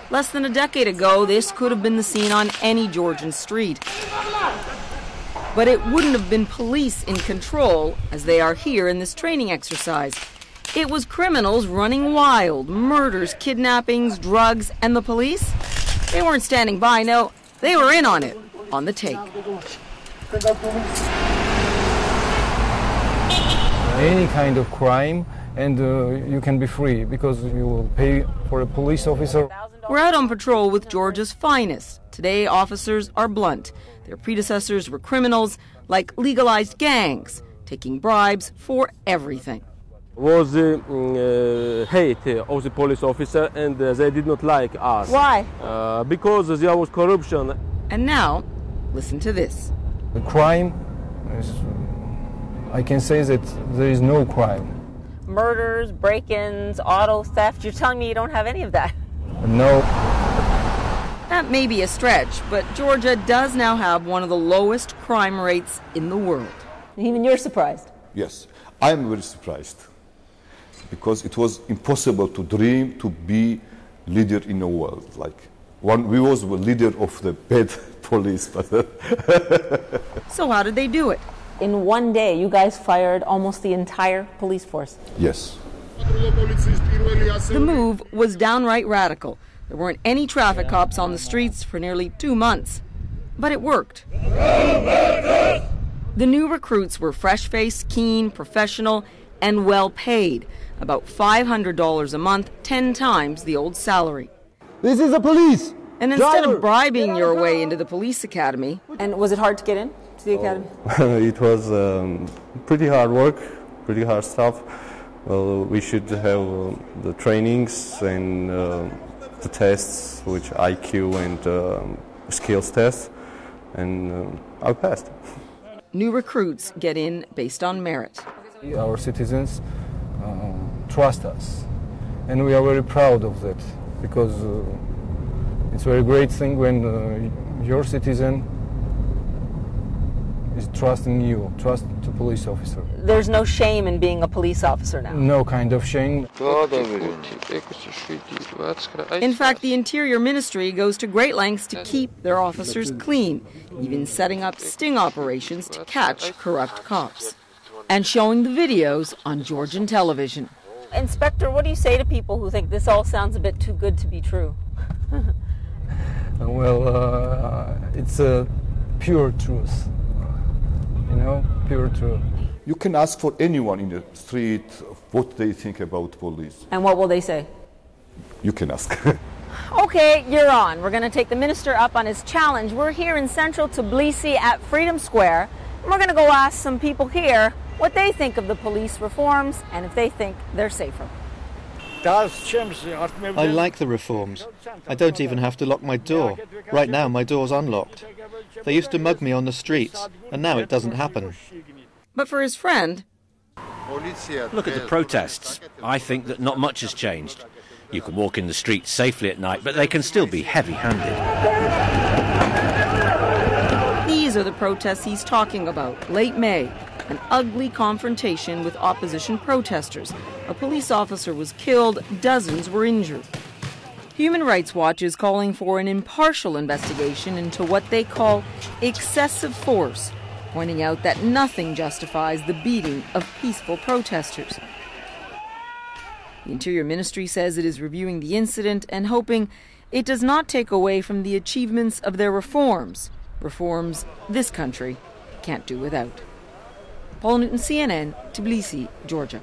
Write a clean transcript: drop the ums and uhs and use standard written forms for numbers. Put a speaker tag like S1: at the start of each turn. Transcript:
S1: Less than a decade ago, this could have been the scene on any Georgian street. But it wouldn't have been police in control as they are here in this training exercise. It was criminals running wild, murders, kidnappings, drugs, and the police? They weren't standing by, no, they were in on it, on the take.
S2: Any kind of crime, and you can be free because you will pay for a police officer.
S1: We're out on patrol with Georgia's finest. Today, officers are blunt. Their predecessors were criminals, like legalized gangs, taking bribes for everything.
S3: Was hate of the police officer, and they did not like us.
S1: Why?
S3: Because there was corruption.
S1: And now, listen to this.
S2: The crime is, I can say that there is no crime.
S4: Murders, break-ins, auto theft. You're telling me you don't have any of that?
S2: No.
S1: That may be a stretch, but Georgia does now have one of the lowest crime rates in the world.
S4: Even you're surprised?
S5: Yes, I am very surprised. Because it was impossible to dream to be leader in the world. We was the leader of the bad police.
S1: So how did they do it?
S4: In one day, you guys fired almost the entire police force.
S5: Yes.
S1: The move was downright radical. There weren't any traffic cops on the streets for nearly 2 months. But it worked. The new recruits were fresh-faced, keen, professional, and well-paid. About $500 a month, 10 times the old salary.
S6: This is the police!
S1: And instead of bribing your way into the police academy...
S4: And was it hard to get in to the academy?
S7: It was pretty hard work, pretty hard stuff. Well, we should have the trainings and the tests, which IQ and skills tests, and I passed.
S1: New recruits get in based on merit.
S2: Our citizens trust us, and we are very proud of that, because it's a very great thing when your citizen is trusting you, trust the police officer.
S4: There's no shame in being a police officer now?
S2: No kind of shame.
S1: In fact, the Interior Ministry goes to great lengths to keep their officers clean, even setting up sting operations to catch corrupt cops, and showing the videos on Georgian television.
S4: Inspector, what do you say to people who think this all sounds a bit too good to be true?
S2: Well, it's a pure truth. Pure truth.
S5: You can ask for anyone in the street what they think about police.
S4: And what will they say?
S5: You can ask.
S4: Okay, you're on. We're going to take the minister up on his challenge. We're here in central Tbilisi at Freedom Square. And we're going to go ask some people here what they think of the police reforms and if they think they're safer.
S8: I like the reforms. I don't even have to lock my door. Right now my door's unlocked. They used to mug me on the streets, and now it doesn't happen.
S1: But for his friend...
S9: Look at the protests. I think that not much has changed. You can walk in the streets safely at night, but they can still be heavy-handed.
S1: These are the protests he's talking about. Late May, an ugly confrontation with opposition protesters. A police officer was killed, dozens were injured. Human Rights Watch is calling for an impartial investigation into what they call excessive force, pointing out that nothing justifies the beating of peaceful protesters. The Interior Ministry says it is reviewing the incident and hoping it does not take away from the achievements of their reforms this country can't do without. Paula Newton, CNN, Tbilisi, Georgia.